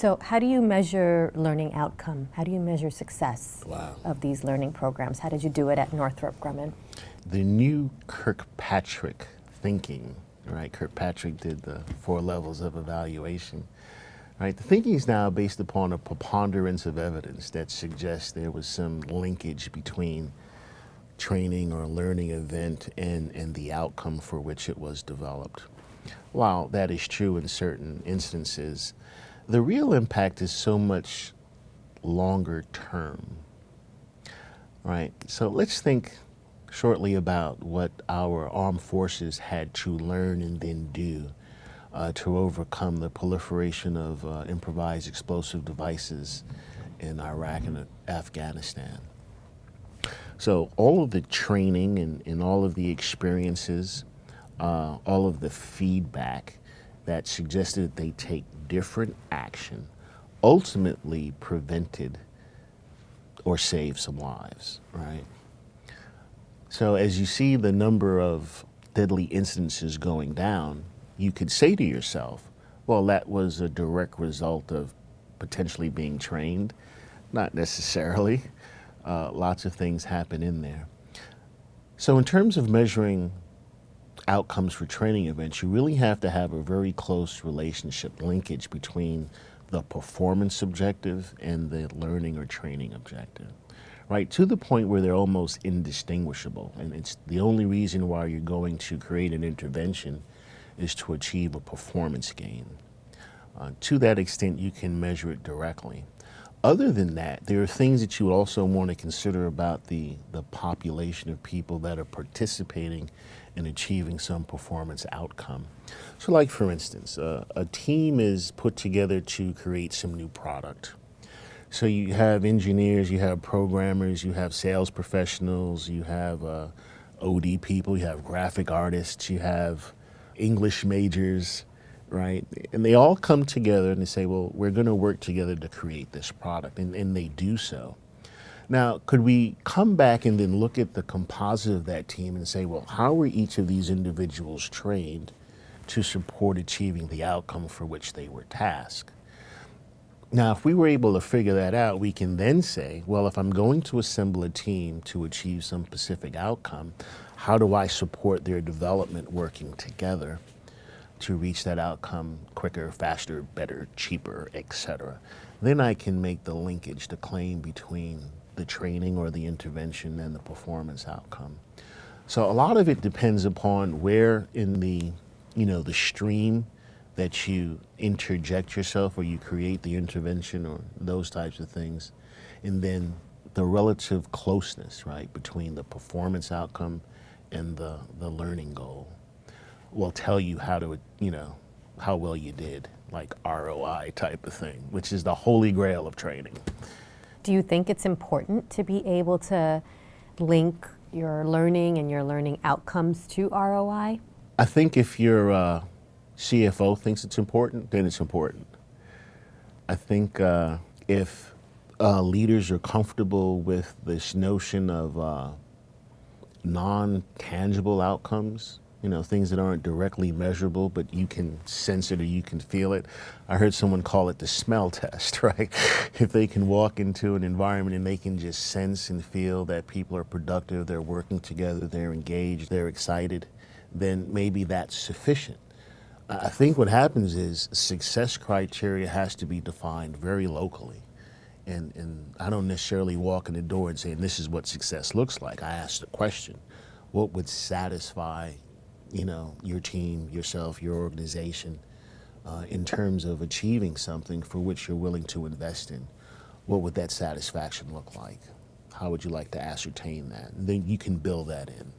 So how do you measure learning outcome? How do you measure success Wow. of these learning programs? How did you do it at Northrop Grumman? The new Kirkpatrick thinking, right? Kirkpatrick did the 4 levels of evaluation, right? The thinking is now based upon a preponderance of evidence that suggests there was some linkage between training or learning event and the outcome for which it was developed. While that is true in certain instances, the real impact is so much longer term, right? So let's think shortly about what our armed forces had to learn and then do to overcome the proliferation of improvised explosive devices in Iraq and Afghanistan. So all of the training and all of the experiences, all of the feedback that suggested that they take different action ultimately prevented or saved some lives, right? So as you see the number of deadly incidences going down, you could say to yourself, well, that was a direct result of potentially being trained. Not necessarily. Lots of things happen in there. So in terms of measuring outcomes for training events, you really have to have a very close relationship, linkage between the performance objective and the learning or training objective, right? To the point where they're almost indistinguishable. And it's the only reason why you're going to create an intervention is to achieve a performance gain. To that extent, you can measure it directly. Other than that, there are things that you also want to consider about the population of people that are participating in achieving some performance outcome. So like for instance, a team is put together to create some new product. So you have engineers, you have programmers, you have sales professionals, you have OD people, you have graphic artists, you have English majors, right? And they all come together and they say, well, we're going to work together to create this product, and they do so. Now, could we come back and then look at the composite of that team and say, well, how were each of these individuals trained to support achieving the outcome for which they were tasked? Now, if we were able to figure that out, we can then say, well, if I'm going to assemble a team to achieve some specific outcome, how do I support their development working together to reach that outcome quicker, faster, better, cheaper, etc.? Then I can make the linkage, the claim between the training or the intervention and the performance outcome. So a lot of it depends upon where in the, the stream that you interject yourself or you create the intervention or those types of things. And then the relative closeness, right, between the performance outcome and the learning goal will tell you how to, how well you did, like ROI type of thing, which is the holy grail of training. Do you think it's important to be able to link your learning and your learning outcomes to ROI? I think if your CFO thinks it's important, then it's important. I think if leaders are comfortable with this notion of non-tangible outcomes, things that aren't directly measurable, but you can sense it or you can feel it. I heard someone call it the smell test, right? If they can walk into an environment and they can just sense and feel that people are productive, they're working together, they're engaged, they're excited, then maybe that's sufficient. I think what happens is success criteria has to be defined very locally. And I don't necessarily walk in the door and say, this is what success looks like. I ask the question, what would satisfy your team, yourself, your organization, in terms of achieving something for which you're willing to invest in? What would that satisfaction look like? How would you like to ascertain that? And then you can build that in.